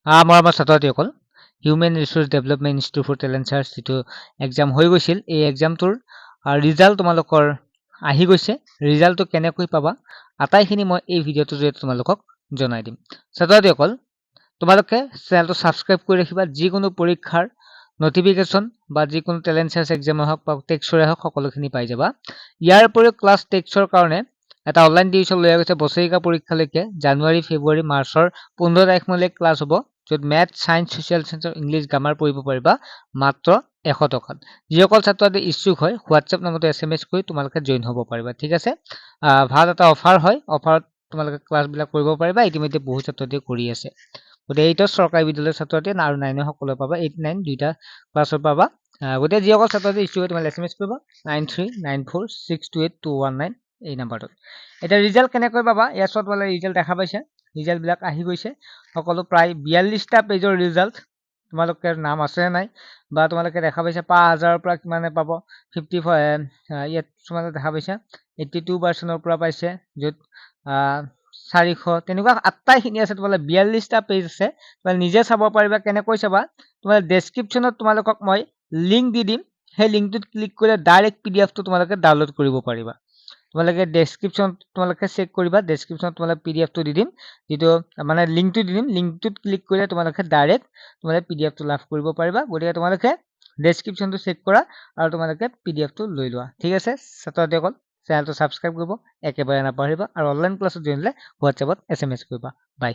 মৰমৰ ছাত্ৰ-ছাত্ৰীসকল, human resource development institute for talent search যিটো এক্সাম হৈ গৈছিল, এই এক্সামটোৰ ৰিজাল্ট তোমালোকৰ আহি গৈছে। ৰিজাল্টটো কেনেকৈ পাবা আটাইখিনি মই এই ভিডিঅ'টোৰ জৰিয়তে তোমালোকক জনাই দিম। ছাত্ৰ-ছাত্ৰীসকল, তোমালোকে চেনেলটো ছাবস্ক্ৰাইব কৰি ৰাখিবা। যিকোনো পৰীক্ষাৰ নটিফিকেশ্যন বা যিকোনো টেলেণ্ট চাৰ্চ এক্সামে হওক বা টেক্সৰে হওক সকলোখিনি পাই যাবা। ইয়াৰ উপৰিও ক্লাছ টেক্সৰ কাৰণে এটা অনলাইন টিউশ্যন লৈ গৈছে বছৰেকীয়া পৰীক্ষালৈকে জানুৱাৰী, ফেব্ৰুৱাৰী, মাৰ্চৰ 15 তাৰিখমানলৈ ক্লাছ হ'ব, য'ত math, science, social science, English, grammar পঢ়িব পাৰিবা মাত্ৰ 100 টকাত। যিসকল ছাত্ৰ-ছাত্ৰী ইচ্ছুক হয়, হোৱাটছএপ নম্বৰটো SMS কৰি তোমালোকে জইন হ'ব পাৰিবা। ঠিক আছে, ভাল এটা অফাৰ হয়। অফাৰত তোমালোকে ক্লাছবিলাক কৰিব পাৰিবা। ইতিমধ্যে বহু ছাত্ৰ-ছাত্ৰীয়ে কৰি আছে। গতিকে 8ৰ চৰকাৰী বিদ্যালয়ৰ ছাত্ৰ-ছাত্ৰী আৰু 9ৰ সকলোৱে পাবা। 8, 9 দুইটা ক্লাছৰ পাবা। গতিকে যিসকল ছাত্ৰ-ছাত্ৰী ইচ্ছুক হয়, তোমালোকে SMS কৰিবা 9394628219 এই নাম্বাৰটোত। এতিয়া ৰিজাল্ট কেনেকৈ পাবা? ইয়াৰ ওচৰত তোমালোকে ৰিজাল্ট দেখা পাইছে। ৰিজাল্টবিলাক আহি গৈছে। সকলো প্ৰায় 42টা পেজৰ ৰিজাল্ট। তোমালোকৰ নাম আছে নাই বা তোমালোকে দেখা পাইছা 5000ৰ পৰা কিমানে পাব, 55 ইয়াত তোমালোকে দেখা পাইছা 82% পৰা পাইছে, য'ত 400 তেনেকুৱা আটাইখিনি আছে। তোমালোকে 42টা পেজ আছে, তোমালোকে নিজে চাব পাৰিবা। কেনেকৈ চাবা? তোমালোকে ডেছক্ৰিপশ্যনত তোমালোকক মই লিংক দি দিম। সেই লিংকটোত ক্লিক কৰিলে ডাইৰেক্ট PDF টো তোমালোকে ডাউনলোড কৰিব পাৰিবা। তোমালোকে ডেছক্ৰিপশ্যনত তোমালোকে চেক কৰিবা। ডেছক্ৰিপশ্যনত তোমালোকে PDF টো দি দিম, যিটো মানে লিংকটো দি দিম। লিংকটোত ক্লিক কৰিলে তোমালোকে ডাইৰেক্ট তোমালোকে PDF টো লাভ কৰিব পাৰিবা। গতিকে তোমালোকে ডেছক্ৰিপশ্যনটো চেক কৰা আৰু তোমালোকে PDF টো লৈ লোৱা। ঠিক আছে ছাত্ৰ-ছাত্ৰীসকল, চেনেলটো ছাবস্ক্ৰাইব কৰিব একেবাৰে নাপাহৰিবা আৰু অনলাইন ক্লাছত জইন হ'লে হোৱাটছএপত SMS কৰিবা। বাই।